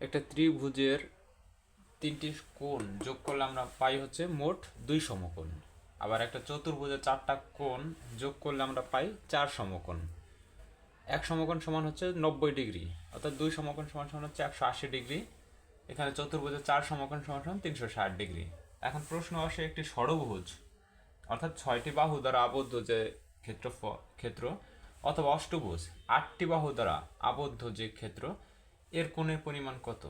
একটা ত্রিভুজের তিনটি কোণ যোগ করলে আমরা পাই হচ্ছে মোট 2 সমকোণ। আবার একটা চতুর্ভুজের 4টা কোণ যোগ করলে আমরা পাই 4 সমকোণ। এক সমকোণ সমান হচ্ছে 90 ডিগ্রি, অর্থাৎ 2 সমকোণ সমান সমান হচ্ছে 180 ডিগ্রি। এখানে চতুর্ভুজের 4 সমকোণ সমান সমান 360 ডিগ্রি। এখন প্রশ্ন আসে একটি ষড়ভুজ অর্থাৎ 6টি বাহু দ্বারা আবদ্ধ যে ক্ষেত্র অথবা অষ্টভুজ 8টি বাহু দ্বারা আবদ্ধ যে ক্ষেত্র, এর কোণের পরিমাণ কত?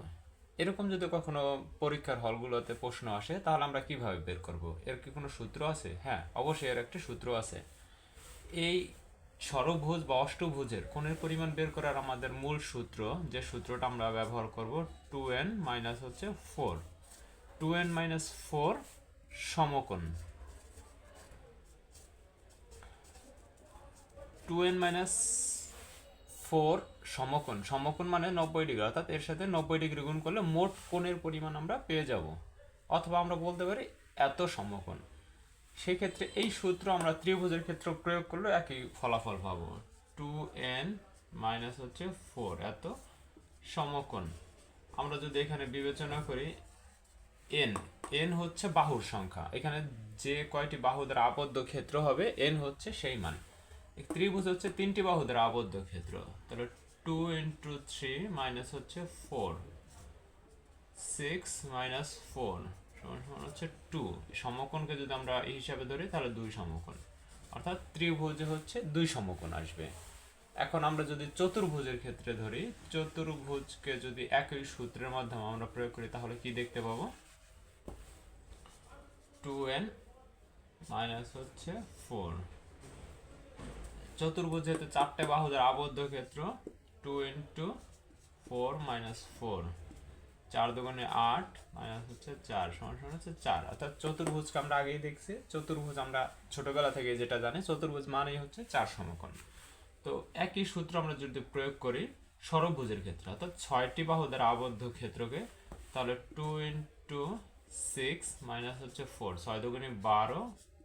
এরকম যদি কখনো পরীক্ষার হলগুলোতে প্রশ্ন আসে তাহলে আমরা কিভাবে বের করব? এর কি কোনো সূত্র আছে? হ্যাঁ, অবশ্যই এর একটা সূত্র আছে। এই ষড়ভুজ বা অষ্টভুজের কোণের পরিমাণ বের করার আমাদের মূল সূত্র, যে সূত্রটা আমরা ব্যবহার করব, 2n মাইনাস হচ্ছে 4, 2n মাইনাস 4 সমকোণ। 2n মাইনাস 4 সমকোণ, সমকোণ মানে 90 ডিগ্রি, অর্থাৎ এর সাথে 90 ডিগ্রি গুণ করলে মোট কোণের পরিমাণ আমরা পেয়ে যাব। অথবা আমরা বলতে পারি এত সমকোণ। সেক্ষেত্রে এই সূত্র আমরা ত্রিভুজের ক্ষেত্রে প্রয়োগ করলে একই ফলাফল পাবো। 2n মাইনাস হচ্ছে 4 এত সমকোণ। আমরা যদি এখানে বিবেচনা করি n, n হচ্ছে বাহুর সংখ্যা, এখানে যে কয়টি বাহু দ্বারা আবদ্ধ ক্ষেত্র হবে n হচ্ছে সেই মান। ত্রিভুজ হচ্ছে 3টি বাহু দ্বারা আবদ্ধ ক্ষেত্র, তাহলে 2 ইন্টু 3 মাইনাস হচ্ছে 4, 6 মাইনাস 4 সমান সমান হচ্ছে 2। সমকোণকে যদি আমরা এই হিসাবে ধরি তাহলে 2 সমকোণ, অর্থাৎ ত্রিভুজে হচ্ছে 2 সমকোণ আসবে। এখন আমরা যদি চতুর্ভুজের ক্ষেত্রে ধরি, চতুর্ভুজকে যদি একই সূত্রের মাধ্যমে আমরা প্রয়োগ করি তাহলে কি দেখতে পাবো? 2n মাইনাস হচ্ছে 4। চতুর্ভুজ যেহেতু 4টে বাহু দ্বারা আবদ্ধ ক্ষেত্র, 2 ইন্টু 4 মাইনাস 4, 4 দুগুণে 8 মাইনাস হচ্ছে 4 সমান সমান হচ্ছে 4। অর্থাৎ চতুর্ভুজকে আমরা আগেই দেখছি, চতুর্ভুজ আমরা ছোটবেলা থেকে যেটা জানি, চতুর্ভুজ মানেই হচ্ছে 4 সমকোণ। তো একই সূত্র আমরা যদি প্রয়োগ করি ষড়ভুজের ক্ষেত্রে, অর্থাৎ 6টি বাহু দ্বারা আবদ্ধ ক্ষেত্রকে, তাহলে 2 ইন্টু 6 মাইনাস হচ্ছে 4, 6 দুগুণে 12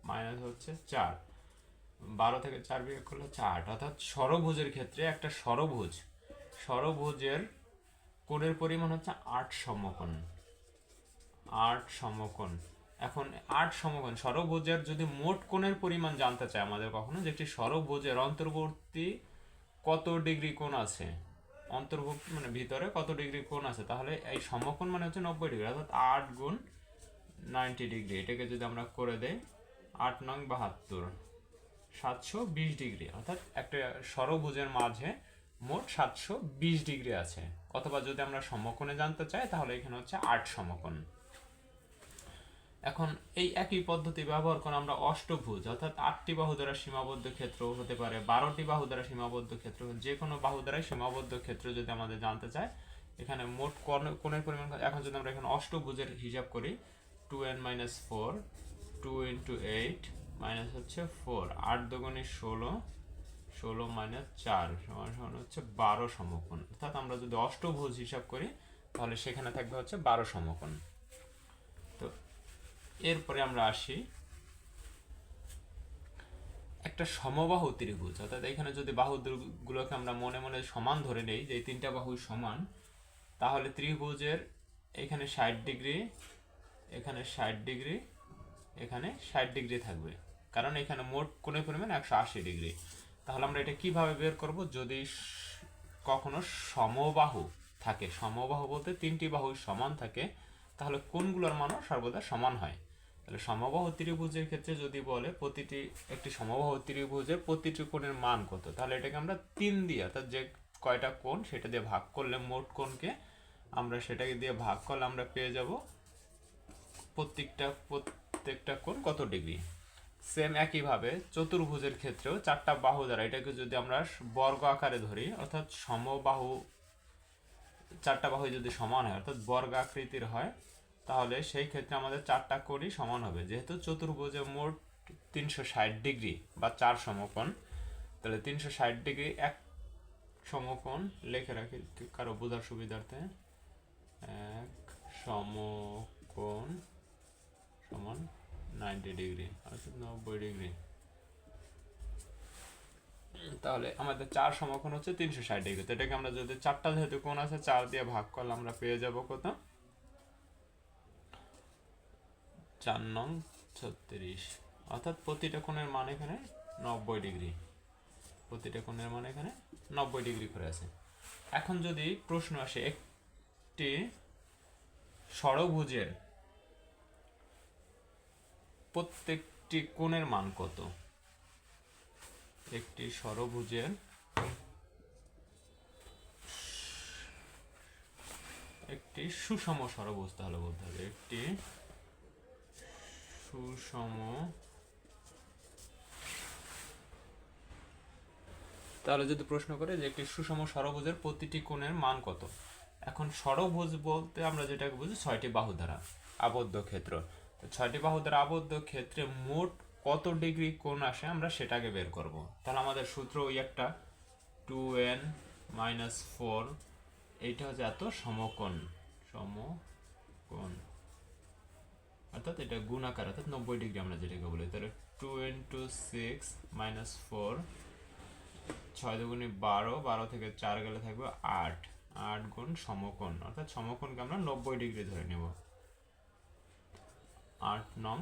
মাইনাস হচ্ছে 4, 12 থেকে 4 বিয়োগ করলে হচ্ছে 8। অর্থাৎ ষড়ভুজের ক্ষেত্রে একটা ষড়ভুজের কোণের পরিমাণ হচ্ছে 8 সমকোণ, 8 সমকোণ। এখন 8 সমকোণ ষড়ভুজের যদি মোট কোণের পরিমাণ জানতে চাই আমাদের কখনো, যে একটি ষড়ভুজের অন্তর্বর্তী কত ডিগ্রি কোণ আছে, অন্তর্ভুক্ত মানে ভিতরে কত ডিগ্রি কোণ আছে, তাহলে এই সমকোণ মানে হচ্ছে 90 ডিগ্রি, অর্থাৎ 8 গুণ 90 ডিগ্রি। এটাকে যদি আমরা করে দেই 8 নং 72, 720 ডিগ্রি। অর্থাৎ একটা ষড়ভুজের মাঝে মোট 720 ডিগ্রি আছে। অথবা যদি আমরা সমকোণে জানতে চাই তাহলে এখানে হচ্ছে 8 সমকোণ। এখন এই একই পদ্ধতি ব্যবহার করে আমরা অষ্টভুজ অর্থাৎ 8টি বাহু দ্বারা সীমাবদ্ধ ক্ষেত্র হতে পারে, 12টি বাহু দ্বারা সীমাবদ্ধ ক্ষেত্র, যে কোনো বাহু দ্বারাই সীমাবদ্ধ ক্ষেত্র যদি আমাদের জানতে চাই, এখানে মোট কোণের পরিমাণ। এখন যদি আমরা এখানে অষ্টভুজের হিসাব করি, 2n মাইনাস 4, 2 ইন্টু 8 মাইনাস হচ্ছে 4, 8 দুগুণে 16, 16 মাইনাস 4 সমান সমান হচ্ছে 12 সমকোণ। অর্থাৎ আমরা যদি অষ্টভুজ হিসাব করি তাহলে সেখানে থাকবে হচ্ছে 12 সমকোণ। তো এরপরে আমরা আসি একটা সমবাহু ত্রিভুজ, অর্থাৎ এখানে যদি বাহুগুলোকে আমরা মনে মনে সমান ধরে নেই, যে এই 3টা বাহু সমান, তাহলে ত্রিভুজের এখানে 60 ডিগ্রি, এখানে 60 ডিগ্রি, এখানে 60 ডিগ্রি থাকবে, কারণ এখানে মোট কোণের পরিমাণ 180 ডিগ্রি। তাহলে আমরা এটা কিভাবে বের করব? যদি কখনো সমবাহু থাকে, সমবাহু বলতে 3টি বাহু সমান থাকে, তাহলে কোণগুলোর মানও সর্বদা সমান হয়। তাহলে সমবাহু ত্রিভুজের ক্ষেত্রে যদি বলে একটি সমবাহু ত্রিভুজের প্রতিটি কোণের মান কত, তাহলে এটাকে আমরা 3 দিয়ে, অর্থাৎ যে কয়টা কোণ সেটা দিয়ে ভাগ করলে মোট কোণকে আমরা সেটাকে দিয়ে ভাগ করলে আমরা পেয়ে যাব প্রত্যেকটা কোণ কত ডিগ্রি। সেম একইভাবে চতুর্ভুজের ক্ষেত্রেও 4টা বাহু দ্বারা, এটাকে যদি আমরা বর্গ আকারে ধরি, অর্থাৎ সমবাহু 4টা বাহু যদি সমান হয় অর্থাৎ বর্গ আকৃতির হয়, তাহলে সেই ক্ষেত্রে আমাদের 4টা কোণই সমান হবে। যেহেতু চতুর্ভুজে মোট 360 ডিগ্রি বা 4 সমকোণ, তাহলে 360 ডিগ্রি এক সমকোণ লিখে রাখি কারো বোঝার সুবিধার্থে, এক সমকোণ সমান 90 ডিগ্রি, অর্থাৎ 90 ডিগ্রি। তাহলে আমাদের 4 সমকোণ হচ্ছে 360 ডিগ্রি। তো এটাকে আমরা যদি 4টা যেহেতু কোণ আছে 4 দিয়ে ভাগ করলে আমরা পেয়ে যাব কত? 4 নং 36। অর্থাৎ প্রতিটা কোণের মান এখানে 90 ডিগ্রি। প্রতিটা কোণের মান এখানে 90 ডিগ্রি করে আছে। এখন যদি প্রশ্ন আসে একটি ষড়ভুজের প্রত্যেকটি কোণের মান কত? একটি ষড়ভুজের একটি সুষম ষড়ভুজ, তাহলে বলতে হবে একটি সুষম, তাহলে যদি প্রশ্ন করে যে একটি সুষম ষড়ভুজের প্রতিটি কোণের মান কত? এখন ষড়ভুজ বলতে আমরা যেটাকে বুঝি 6টি বাহু দ্বারা আবদ্ধ ক্ষেত্র। তো 6টি বাহু দ্বারা আবদ্ধ ক্ষেত্রে মোট কত ডিগ্রি কোণ আসে আমরা সেটাকে বের করব। তাহলে আমাদের সূত্র ওই একটা 2n-4, এইটা হচ্ছে এত সমকোণ, সমকোণ অর্থাৎ এটা গুণাকার, অর্থাৎ 90 ডিগ্রি আমরা যেটাকে বলি। তাহলে 2 × 6 - 4, 6 দুগুণে 12, 12 থেকে 4 গেলে থাকবে 8, 8 গুণ সমকোণ, অর্থাৎ সমকোণকে আমরা 90 ডিগ্রি ধরে নেব। 8 নং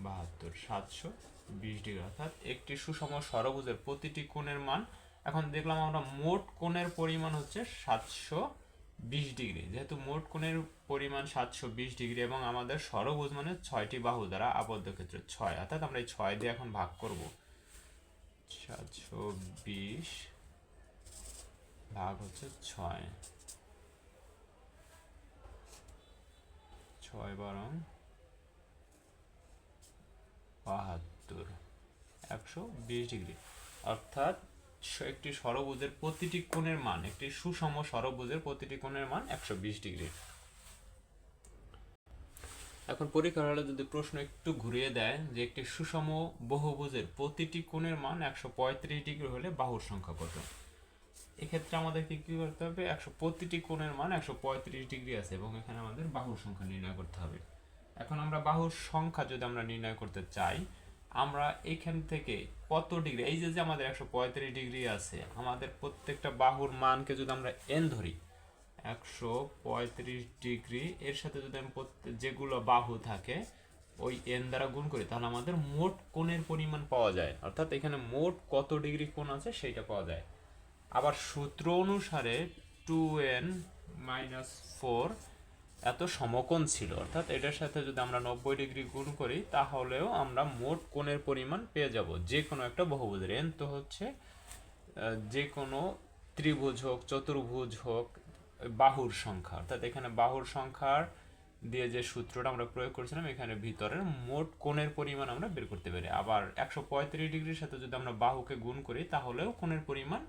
72, 720 ডিগ্রি। অর্থাৎ একটি সুষম ষড়ভুজের প্রতিটি কোণের মান, এখন দেখলাম আমরা মোট কোণের পরিমাণ হচ্ছে 720 ডিগ্রি। যেহেতু মোট কোণের পরিমাণ 720 ডিগ্রি এবং আমাদের ষড়ভুজ মানে 6টি বাহু দ্বারা আবদ্ধ ক্ষেত্র 6, অর্থাৎ আমরা এই 6 দিয়ে এখন ভাগ করব। 720 ভাগ হচ্ছে 6, 6 বারং 72, 120 ডিগ্রি। অর্থাৎ একটি ষড়ভুজের প্রতিটি কোণের মান, একটি সুষম ষড়ভুজের প্রতিটি কোণের মান 120 ডিগ্রি। এখন পরীক্ষার হলে যদি প্রশ্ন একটু ঘুরিয়ে দেয় যে একটি সুষম বহুভুজের প্রতিটি কোণের মান 135 ডিগ্রি হলে বাহুর সংখ্যা কত? এক্ষেত্রে আমাদেরকে কি করতে হবে? প্রতিটি কোণের মান 135 ডিগ্রি আছে এবং এখানে আমাদের বাহুর সংখ্যা নির্ণয় করতে হবে। এখন আমরা বাহুর সংখ্যা যদি আমরা নির্ণয় করতে চাই, আমরা এখান থেকে কত ডিগ্রি, এই যে আমাদের 135 ডিগ্রি আছে, আমাদের প্রত্যেকটা বাহুর মানকে যদি আমরা n ধরি, 135 ডিগ্রি এর সাথে যদি আমি যেগুলো বাহু থাকে ওই n দ্বারা গুণ করি, তাহলে আমাদের মোট কোণের পরিমাণ পাওয়া যায়। অর্থাৎ এখানে মোট কত ডিগ্রি কোণ আছে সেইটা পাওয়া যায়। আবার সূত্র অনুসারে 2n-4 এত সমকোণ ছিল, অর্থাৎ এটার সাথে যদি আমরা 90 ডিগ্রি গুণ করি তাহলেও আমরা মোট কোণের পরিমাণ পেয়ে যাব যে কোনো একটা বহুভুজের। n তো হচ্ছে যে কোনো ত্রিভুজ হোক, চতুর্ভুজ হোক, বাহুর সংখ্যা, অর্থাৎ এখানে বাহুর সংখ্যার দিয়ে যে সূত্রটা আমরা প্রয়োগ করেছিলাম এখানে ভিতরের মোট কোণের পরিমাণ আমরা বের করতে পারি। আবার 135 ডিগ্রির সাথে যদি আমরা বাহুকে গুণ করি তাহলেও কোণের পরিমাণ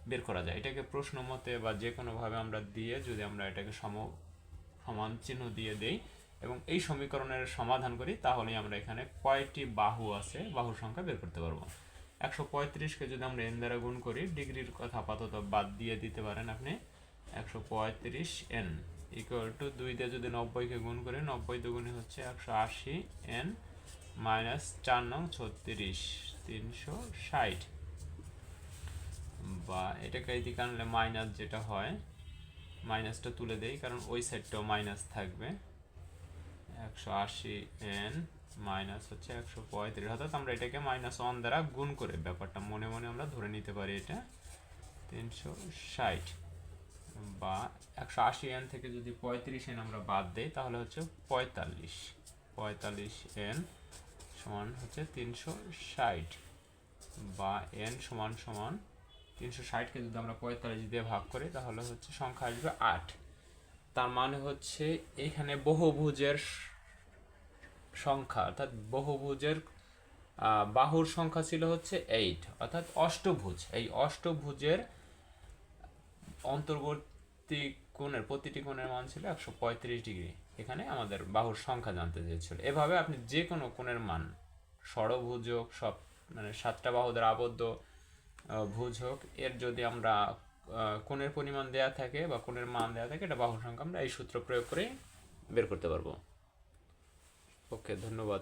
বের করা যায়। এটাকে প্রশ্ন মতে বা যে কোনোভাবে আমরা দিয়ে যদি আমরা এটাকে সমান চিহ্ন দিয়ে দেই এবং এই সমীকরণের সমাধান করি তাহলেই আমরা এখানে কয়টি বাহু আছে বাহুর সংখ্যা বের করতে পারবো। 135কে যদি আমরা n দ্বারা গুণ করি, ডিগ্রির কথা আপাতত বাদ দিয়ে দিতে পারেন আপনি, 135n ইকুয়াল টু 2 দিয়ে যদি 90কে গুণ করি, 90 দুগুণে হচ্ছে 180n মাইনাস 4 নং 36, 360, বা এটাকে এইদিকে আনলে মাইনাস যেটা হয়, মাইনাসটা তুলে দেই কারণ ওই সাইডটাও মাইনাস থাকবে, 180n মাইনাস হচ্ছে 135, অর্থাৎ আমরা এটাকে -1 দ্বারা গুণ করে ব্যাপারটা মনে মনে আমরা ধরে নিতে পারি এটা 360, বা 180n থেকে যদি 35n আমরা বাদ দেই তাহলে হচ্ছে 45n সমান হচ্ছে 360, বা n সমান 360কে যদি আমরা 45 দিয়ে ভাগ করি তাহলে হচ্ছে সংখ্যা আসবে 8। তার মানে হচ্ছে এখানে বহুভুজের সংখ্যা, অর্থাৎ বহুভুজের বাহুর সংখ্যা ছিল হচ্ছে 8, অর্থাৎ অষ্টভুজ। এই অষ্টভুজের অন্তর্বর্তী কোণের প্রতিটি কোণের মান ছিল 135 ডিগ্রি। এখানে আমাদের বাহুর সংখ্যা জানতে চেয়েছিল। এভাবে আপনি যে কোনো কোণের মান, ষড়ভুজ হোক, সব মানে 7টা বাহু দ্বারা আবদ্ধ ভুজ হোক, এর যদি আমরা কোণের পরিমাণ দেয়া থাকে বা কোণের মান দেয়া থাকে, এটা বাহুর সংখ্যা আমরা এই সূত্র প্রয়োগ করে বের করতে পারবো। ওকে, ধন্যবাদ।